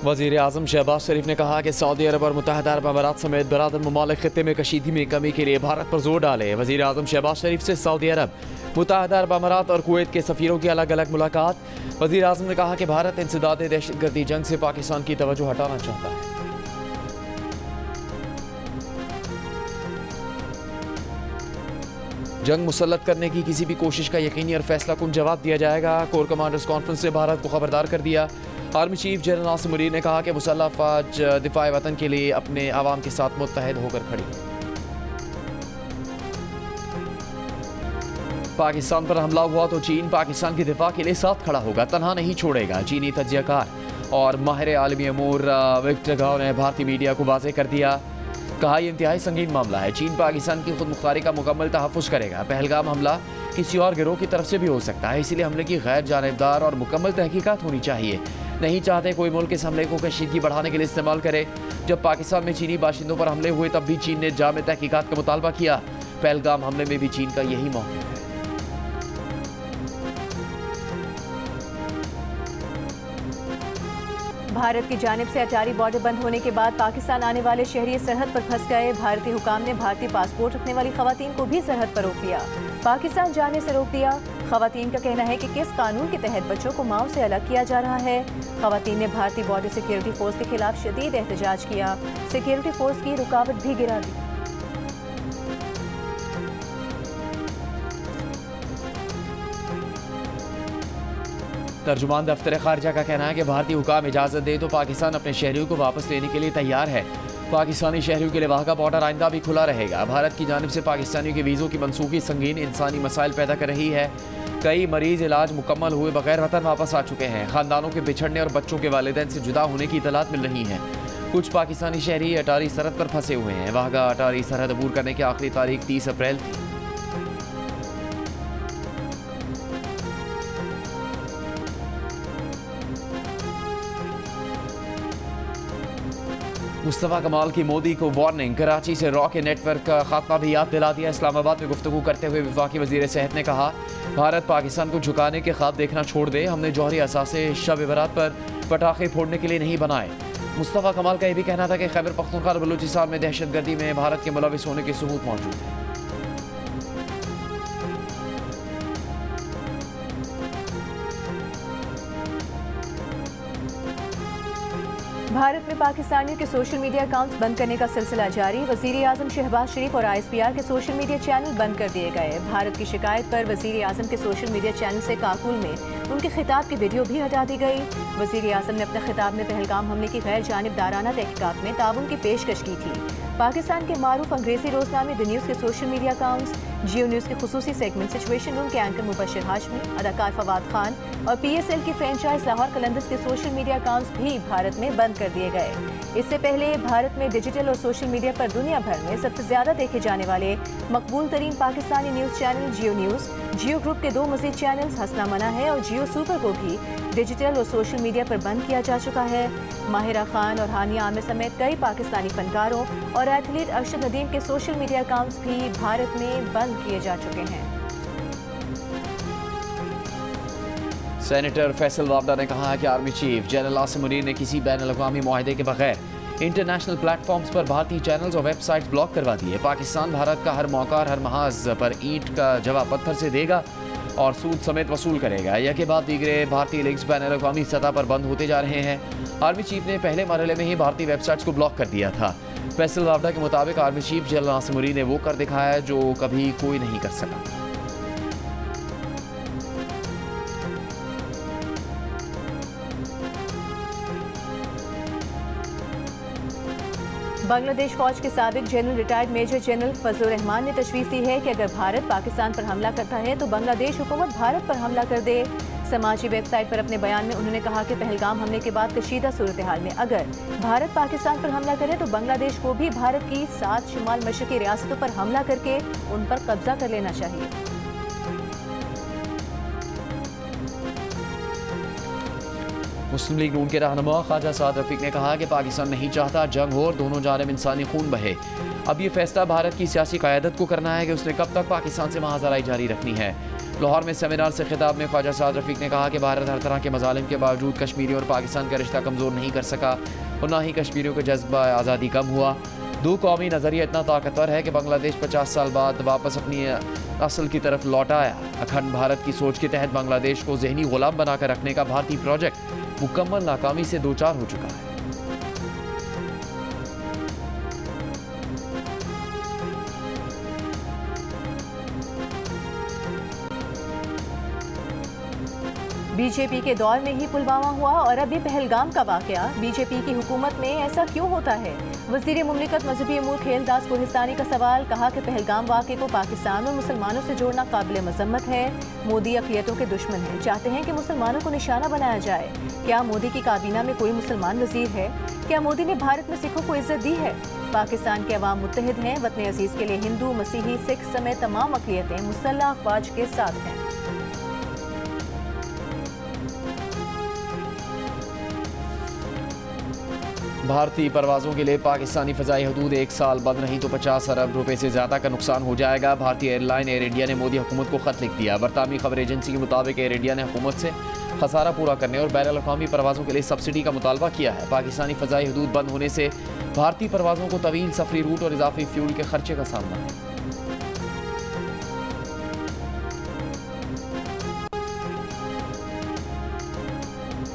वज़ीर आज़म शहबाज शरीफ ने कहा कि सऊदी अरब और मुत्तहिदा अरब अमारात समेत बरादर ममालिक खित्ते में कशीदगी में कमी के लिए भारत पर जोर डाले। वज़ीर आज़म शहबाज शरीफ से सऊदी अरब, मुत्तहिदा अरब अमारात और कुवैत के सफ़ीरों की अलग अलग मुलाकात। वज़ीर आज़म ने कहा कि भारत इंसदाद दहशतगर्दी जंग से पाकिस्तान की तवज्जो हटाना चाहता है। जंग मुसल्लत करने की किसी भी कोशिश का यकीनी और फैसला कुन जवाब दिया जाएगा। कोर कमांडर्स कॉन्फ्रेंस ने भारत को खबरदार कर दिया। आर्मी चीफ जनरल नासिम मुनीर ने कहा कि मुसल्लह अफवाज दिफाए वतन के लिए अपने आवाम के साथ मुत्तहद होकर खड़ी। पाकिस्तान पर हमला हुआ तो चीन पाकिस्तान के दिफा के लिए साथ खड़ा होगा, तनहा नहीं छोड़ेगा। चीनी तज्जियाकार और माहिर आलमी अमूर विक्टर गाव ने भारतीय मीडिया को वाज़ेह कर दिया। कहा यह इंतहाई संगीन मामला है। चीन पाकिस्तान की खुद मुख्तारी का मुकम्मल तहफ़्फ़ुज़ करेगा। पहलगाम हमला किसी और गिरोह की तरफ से भी हो सकता है, इसीलिए हमले की गैर जानिबदार और मुकम्मल तहकीकात होनी चाहिए। नहीं चाहते कोई मुल्क इस हमले को कशीदगी बढ़ाने के लिए इस्तेमाल करे। जब पाकिस्तान में चीनी बाशिंदों पर हमले हुए तब भी चीन ने जामे तहकीकात का मुतालबा किया। पहलगाम हमले में भी चीन का यही मौक़िफ़ है। भारत की जानिब से अटारी बॉर्डर बंद होने के बाद पाकिस्तान आने वाले शहरी सरहद पर फंस गए। भारतीय हुकाम ने भारतीय पासपोर्ट रखने वाली खवातीन को भी सरहद पर रोक लिया, पाकिस्तान जाने से रोक दिया। खवातीन का कहना है कि किस कानून के तहत बच्चों को माओ से अलग किया जा रहा है। खवातीन ने भारतीय बॉर्डर सिक्योरिटी फोर्स के खिलाफ शदीद एहतजाज किया, सिक्योरिटी फोर्स की रुकावट भी गिरा दी। तर्जुमान दफ्तर खारजा का कहना है कि भारतीय हुकाम इजाज़त दे तो पाकिस्तान अपने शहरियों को वापस लेने के लिए तैयार है। पाकिस्तानी शहरियों के लिए वहाँ का बॉर्डर आइंदा भी खुला रहेगा। भारत की जानिब से पाकिस्तानियों के वीज़ों की मनसूखी संगीन इंसानी मसाइल पैदा कर रही है। कई मरीज इलाज मुकम्मल हुए बगैर वतन वापस आ चुके हैं। ख़ानदानों के बिछड़ने और बच्चों के वालिदैन से जुदा होने की इतलात मिल रही हैं। कुछ पाकिस्तानी शहरी अटारी सरहद पर फंसे हुए हैं। वहाँ का अटारी सरहद अबूर करने की आखिरी तारीख 30 अप्रैल थी। मुस्तफ़ा कमाल की मोदी को वार्निंग। कराची से रॉ के नेटवर्क का खात्मा भी याद दिला दिया। इस्लामाबाद में गुफ्तगू करते हुए वफाकी वज़ीर सेहत ने कहा भारत पाकिस्तान को झुकाने के ख्वाब देखना छोड़ दे। हमने जौहरी असासे शब बरात पर पटाखे फोड़ने के लिए नहीं बनाए। मुस्तफ़ा कमाल का यह भी कहना था कि खैबर पख्तूनख्वा और बलूचिस्तान में दहशतगर्दी में भारत के मुलविस होने के सबूत मौजूद हैं। भारत में पाकिस्तानियों के सोशल मीडिया अकाउंट्स बंद करने का सिलसिला जारी। वज़ीर आज़म शहबाज शरीफ और ISPR के सोशल मीडिया चैनल बंद कर दिए गए। भारत की शिकायत पर वज़ीर आज़म के सोशल मीडिया चैनल से काकुल में उनके खिताब की वीडियो भी हटा दी गई। वज़ीर आज़म ने अपने खिताब में पहलगाम हमले की गैर जानिबदाराना तहकीकात में ताउन की पेशकश की थी। पाकिस्तान के मारूफ अंग्रेजी रोजनामे द न्यूज़ के सोशल मीडिया अकाउंट्स, जियो न्यूज़ के खुसूसी सेगमेंट सिचुएशन रूम के एंकर मुबशर हाशमी, अदाकार फवाद खान और PSL की फ्रेंचाइज लाहौर कलंदर्स के सोशल मीडिया अकाउंट्स भी भारत में बंद कर दिए गए। इससे पहले भारत में डिजिटल और सोशल मीडिया पर दुनिया भर में सबसे ज्यादा देखे जाने वाले मकबूल तरीन पाकिस्तानी न्यूज़ चैनल जियो न्यूज़, जियो ग्रुप के 2 मज़ीद चैनल्स हसना मना है और जियो सुपर को भी डिजिटल और सोशल मीडिया पर बंद किया जा चुका है। माहिरा खान और हानिया आमिर समेत कई पाकिस्तानी फनकारों और एथलीट अरशद नदीम के सोशल मीडिया अकाउंट्स भी भारत में बंद किए जा चुके हैं। सेनेटर फैसल वाबडा ने कहा कि आर्मी चीफ जनरल नासिम मुनीर ने किसी बैनुल-अक़वामी मुआहदे के बगैर इंटरनेशनल प्लेटफॉर्म्स पर भारतीय चैनल्स और वेबसाइट्स ब्लॉक करवा दिए। पाकिस्तान भारत का हर मौका और हर महाज पर ईंट का जवाब पत्थर से देगा और सूद समेत वसूल करेगा। यह के बाद दीगरे भारतीय लिंक्स बैनुल-अक़वामी सतह पर बंद होते जा रहे हैं। आर्मी चीफ ने पहले मरहले में ही भारतीय वेबसाइट्स को ब्लॉक कर दिया था। फैसल वाबडा के मुताबिक आर्मी चीफ जनरल नासिम मुनीर ने वो कर दिखाया जो कभी कोई नहीं कर सका। बांग्लादेश फौज के साबिक general retired major general Fazlur Rahman ने तशवीश दी है कि अगर भारत पाकिस्तान पर हमला करता है तो बांग्लादेश हुकूमत भारत पर हमला कर दे। समाजी वेबसाइट पर अपने बयान में उन्होंने कहा कि पहलगाम हमले के बाद कशीदा सूरत हाल में अगर भारत पाकिस्तान पर हमला करे तो बांग्लादेश को भी भारत की 7 शुमाल मशरकी रियासतों पर हमला करके उन पर कब्जा कर लेना चाहिए। मुस्लिम लीग नून के रहनुमा ख्वाजा साद रफीक ने कहा कि पाकिस्तान नहीं चाहता जंग हो और दोनों जानिब इंसानी खून बहे। अब ये फैसला भारत की सियासी क़यादत को करना है कि उसने कब तक पाकिस्तान से महाजराई जारी रखनी है। लाहौर में सेमिनार से खिताब में ख्वाजा साद रफीक ने कहा कि भारत हर तरह के मजालिम के बावजूद कश्मीरी और पाकिस्तान का रिश्ता कमज़ोर नहीं कर सका और ना ही कश्मीरियों का जज्बा आज़ादी कम हुआ। दो कौमी नज़रिया इतना ताकतवर है कि बांग्लादेश 50 साल बाद वापस अपनी असल की तरफ लौट आया। अखंड भारत की सोच के तहत बांग्लादेश को जहनी गुलाम बनाकर रखने का भारतीय प्रोजेक्ट मुकम्मल नाकामी से दो चार हो चुका है। बीजेपी के दौर में ही पुलवामा हुआ और अब ये पहलगाम का वाकया। बीजेपी की हुकूमत में ऐसा क्यों होता है? वज़ीर मुमलिकत मजहबी अमूर खेलदास कोहिस्तानी का सवाल। कहा कि पहलगाम वाक़े को पाकिस्तान और मुसलमानों से जोड़ना काबिल मज़म्मत है। मोदी अक़लियतों के दुश्मन हैं, चाहते हैं कि मुसलमानों को निशाना बनाया जाए। क्या मोदी की काबीना में कोई मुसलमान वज़ीर है? क्या मोदी ने भारत में सिखों को इज्जत दी है? पाकिस्तान के अवाम मुत्तहिद हैं। वतन अजीज़ के लिए हिंदू, मसीही, सिख समेत तमाम अक़लियतें मुसल्लह अफ़वाज के साथ हैं। भारतीय परवाज़ों के लिए पाकिस्तानी फ़ज़ाई हदूद एक साल बंद नहीं तो 50 अरब रुपए से ज़्यादा का नुकसान हो जाएगा। भारतीय एयरलाइन एयर इंडिया ने मोदी हुकूमत को ख़त लिख दिया। बरतानवी खबर एजेंसी के मुताबिक एयर इंडिया ने हुकूमत से खसारा पूरा करने और बैनुल-अक़वामी परवाज़ों के लिए सब्सिडी का मुतालबा किया है। पाकिस्तानी फ़ज़ाई हदूद बंद होने से भारतीय परवाज़ों को तवील सफरी रूट और इजाफी फ्यूल के खर्चे का सामना है।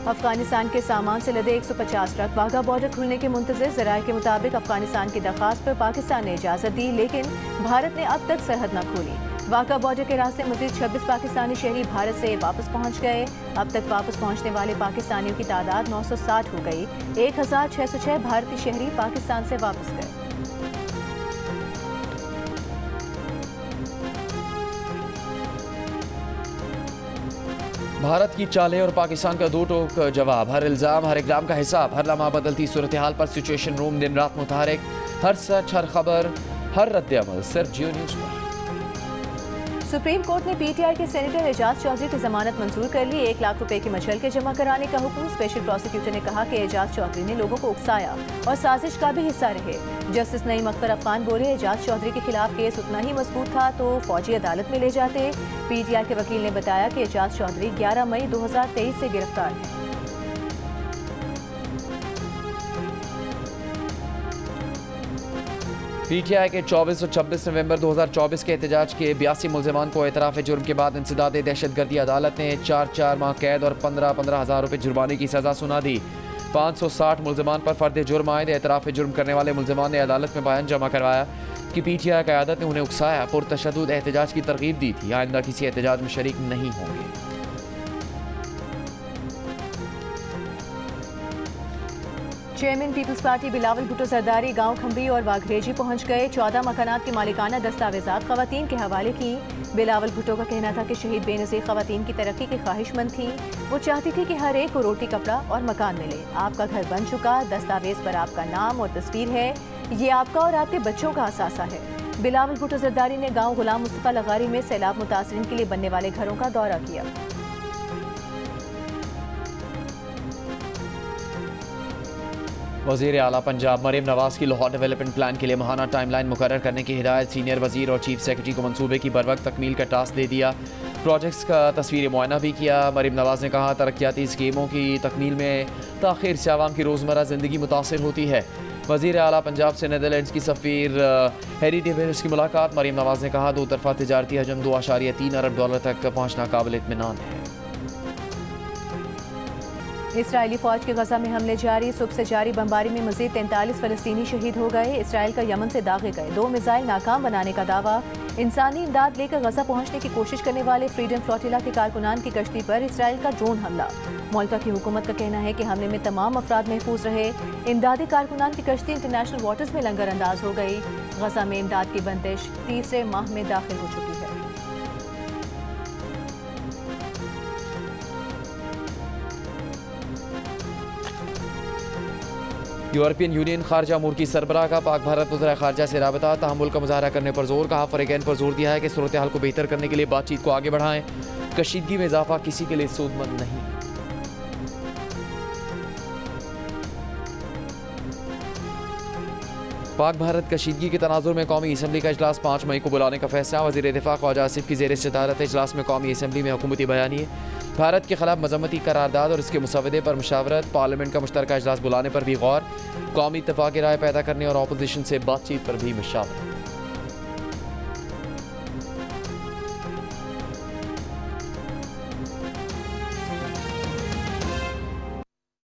अफगानिस्तान के सामान से लदे 150 ट्रक वाघा बॉर्डर खुलने के मुंतज़िर। ज़राए के मुताबिक अफगानिस्तान की दरख्वास्त पर पाकिस्तान ने इजाज़त दी, लेकिन भारत ने अब तक सरहद न खोली। वाघा बॉर्डर के रास्ते मज़ीद 26 पाकिस्तानी शहरी भारत से वापस पहुँच गए। अब तक वापस पहुँचने वाले पाकिस्तानियों की तादाद 960 हो गई। 1606 भारतीय शहरी पाकिस्तान से वापस गए। भारत की चालें और पाकिस्तान का दो टोक जवाब। हर इल्ज़ाम, हर इक़दाम का हिसाब। हर लम्हा बदलती सूरत हाल पर सिचुएशन रूम दिन रात मुतहरिक। हर सच, हर खबर, हर रद्द-ए-अमल सिर्फ जियो न्यूज़ पर। सुप्रीम कोर्ट ने पीटीआई के सेनेटर एजाज चौधरी की जमानत मंजूर कर ली। 1 लाख रुपए की मशल के जमा कराने का हुक्म। स्पेशल प्रोसिक्यूटर ने कहा कि एजाज चौधरी ने लोगों को उकसाया और साजिश का भी हिस्सा रहे। जस्टिस नईम अख्तर अफगान बोले, एजाज चौधरी के खिलाफ केस उतना ही मजबूत था तो फौजी अदालत में ले जाते। पीटीआई के वकील ने बताया कि एजाज चौधरी 11 मई 2023 से गिरफ्तार है। पीटीआई के 24 और 26 नवंबर 2024 के एहतजाज के 82 मुल्ज़िमान को एतराफ़ जुर्म के बाद इंसदाद दहशतगर्दी अदालत ने 4 माह कैद और 15 हज़ार रुपये जुर्माने की सज़ा सुना दी। 560 मुल्ज़िमान पर फ़र्द जुर्म आयद। एतराफ़ जुर्म करने वाले मुल्ज़िमान ने अदालत में बयान जमा करवाया कि पीटीआई क़यादत ने उन्हें उकसाया, पुरतशद्दुद एहतजाज की तरगीब दी थी। आइंदा किसी एहतजाज में शरीक नहीं होंगे। Chairman Peoples Party Bilawal Bhutto Zardari गांव खंबी और वाघरेजी पहुंच गए। 14 मकानात की मालिकाना दस्तावेजात खवातीन के हवाले की। बिलावल भुट्टो का कहना था कि शहीद बेनज़ीर खवातीन की तरक्की की ख्वाहिशमंद थी। वो चाहती थी कि हर एक को रोटी, कपड़ा और मकान मिले। आपका घर बन चुका, दस्तावेज पर आपका नाम और तस्वीर है। ये आपका और आपके बच्चों का असासा है। बिलावल भुट्टो जरदारी ने गाँव गुलाम मुस्तफ़ा लगारी में सैलाब मुतासरीन के लिए बनने वाले घरों का दौरा किया। वज़ीर आला पंजाब मरीम नवाज़ की लाहौर डेवलपमेंट प्लान के लिए माहाना टाइमलाइन मुकर्रर करने की हिदायत। सीनियर वज़ीर और चीफ सेक्रेटरी को मनसूबे की बरवक्त तकमील का टास्क दे दिया। प्रोजेक्ट्स का तस्वीर मुआयना भी किया। मरीम नवाज़ ने कहा, तरक्याती स्कीमों की तकमील में ताख़ीर से आवाम की रोज़मर्रा ज़िंदगी मुतासिर होती है। वज़ीर आला पंजाब से नीदरलैंड्स की सफ़ीर हैरी डेविस की मुलाकात। मरीम नवाज़ ने कहा, 2 तरफ़ा तिजारती हजम $2.3 अरब तक पहुँचना काबिल इत्मीनान है। इसराइली फौज के गजा में हमले जारी। सुबह से जारी बमबारी में मजीद 43 फलस्तीनी शहीद हो गए। इसराइल का यमन से दागे गए 2 मिसाइल नाकाम बनाने का दावा। इंसानी इमदाद लेकर गजा पहुंचने की कोशिश करने वाले फ्रीडम फ्लोटिला के कारकुनान की कश्ती पर इसराइल का ड्रोन हमला। मुल्का की हुकूमत का कहना है कि हमले में तमाम अफराद महफूज रहे। इमदादी कारकुनान की कश्ती इंटरनेशनल वाटर्स में लंगर अंदाज हो गई। गजा में इमदाद की बंदिश 3रे माह में दाखिल हो चुकी है। यूरोपियन यूनियन खारजा अमूर की सरबराह का पाक भारत वज़ीर खारजा से राबता। तहम्मुल का मुजाहरा करने पर जोर। कहा, फ़रीक़ैन पर जोर दिया है कि सूरत हाल को बेहतर करने के लिए बातचीत को आगे बढ़ाएं। कशीदगी में इजाफा किसी के लिए सूदमंद नहीं। पाक भारत कशीदगी के तनाजुर में कौमी असम्बली का इजलास 5 मई को बुलाने का फैसला। वज़ीर दिफा ख्वाजा आसिफ की ज़ेर सदारत इजलास में कौमी असम्बली में हुकूमती बयानी, भारत के खिलाफ मजम्मती करारदाद और इसके मुसवदे पर मुशावरत, पार्लियामेंट का मुश्तरका इजलास बुलाने पर भी गौर, कौमी इत्तफाक़ की राय पैदा करने और अपोजिशन से बातचीत पर भी मुशावरत।